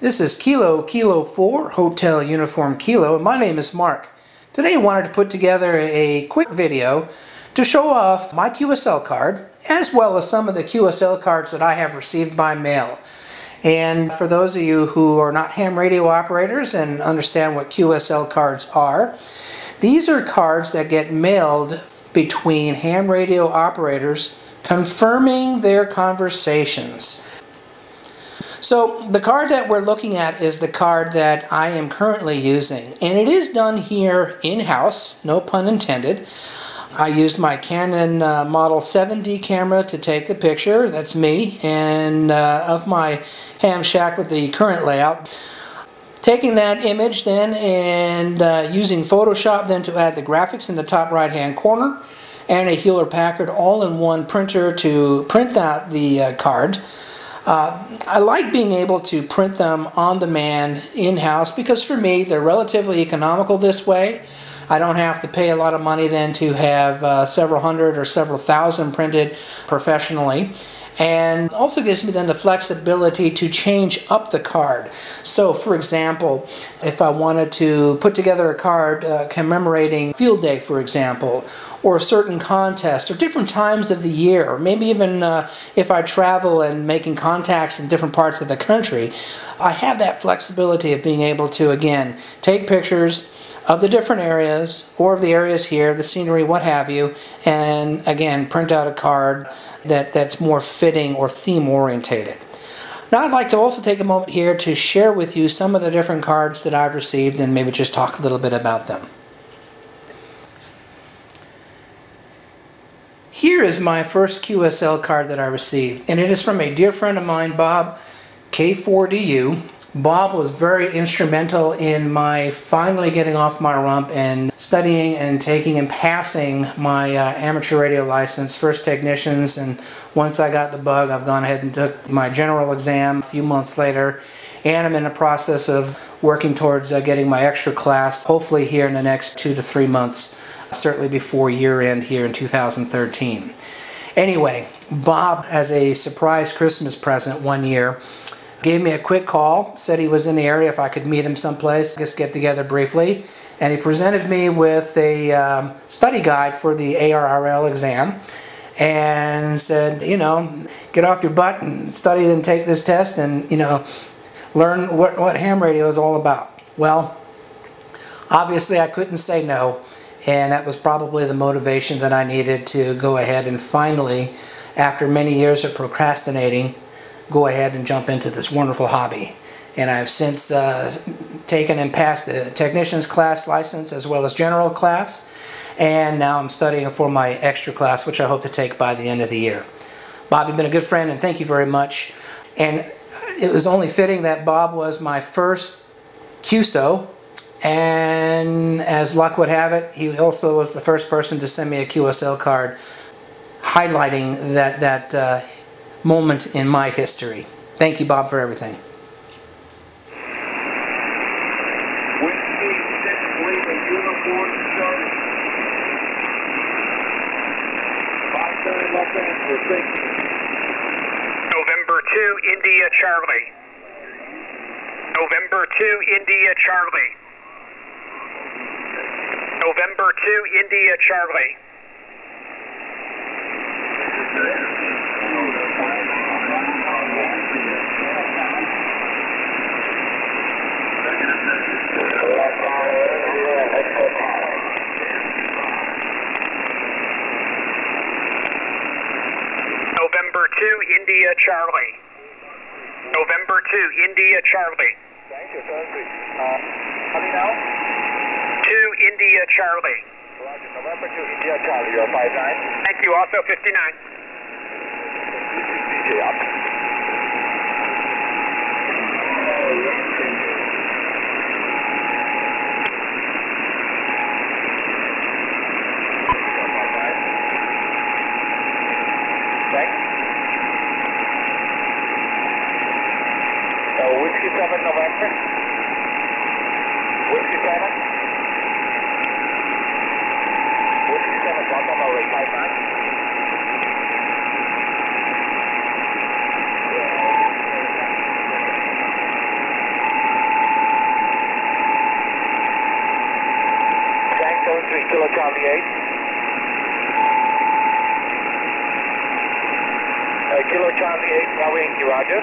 This is Kilo 4, Hotel Uniform Kilo, and my name is Mark. Today I wanted to put together a quick video to show off my QSL card, as well as some of the QSL cards that I have received by mail. And for those of you who are not ham radio operators and understand what QSL cards are, these are cards that get mailed between ham radio operators confirming their conversations. So the card that we're looking at is the card that I am currently using, and it is done here in-house, no pun intended. I used my Canon Model 7D camera to take the picture, that's me, and of my ham shack with the current layout. Taking that image then and using Photoshop then to add the graphics in the top right hand corner and a Hewlett-Packard all-in-one printer to print out the card. I like being able to print them on demand in-house because for me they're relatively economical this way. I don't have to pay a lot of money then to have several hundred or several thousand printed professionally. And also gives me then the flexibility to change up the card. So for example, if I wanted to put together a card commemorating Field Day, for example, or certain contests, or different times of the year, or maybe even if I travel and making contacts in different parts of the country, I have that flexibility of being able to, again, take pictures of the different areas, or of the areas here, the scenery, what have you, and again, print out a card that's more fitting or theme orientated. Now I'd like to also take a moment here to share with you some of the different cards that I've received and maybe just talk a little bit about them. Here is my first QSL card that I received, and it is from a dear friend of mine, Bob, K4DU. Bob was very instrumental in my finally getting off my rump and studying and taking and passing my amateur radio license, first technicians, and once I got the bug, I've gone ahead and took my general exam a few months later, and I'm in the process of working towards getting my extra class, hopefully here in the next 2 to 3 months, certainly before year end here in 2013. Anyway, Bob, as a surprise Christmas present one year, gave me a quick call, said he was in the area if I could meet him someplace, just get together briefly, and he presented me with a study guide for the ARRL exam and said, you know, get off your butt and study and take this test and, you know, learn what ham radio is all about. Well, obviously I couldn't say no, and that was probably the motivation that I needed to go ahead and finally, after many years of procrastinating, go ahead and jump into this wonderful hobby. And I've since taken and passed the technician's class license as well as general class, and now I'm studying for my extra class, which I hope to take by the end of the year. Bob, you've been a good friend, and thank you very much. And it was only fitting that Bob was my first QSO, and as luck would have it, he also was the first person to send me a QSL card highlighting that moment in my history. Thank you, Bob, for everything. November 2, India, Charlie. November 2, India, Charlie. November 2, India, Charlie. November 2, India, Charlie. November 2, India, Charlie. Thank you, Thursday. How do you know? 2, India, Charlie. Roger, November 2, India, Charlie, you're 59. Thank you, also 59. DJ up. Whiskey 7 November. Whiskey 7. Whiskey 7 Delta Norway 59. Kilo Charlie 8. Kilo Charlie 8, runway Yankee, roger.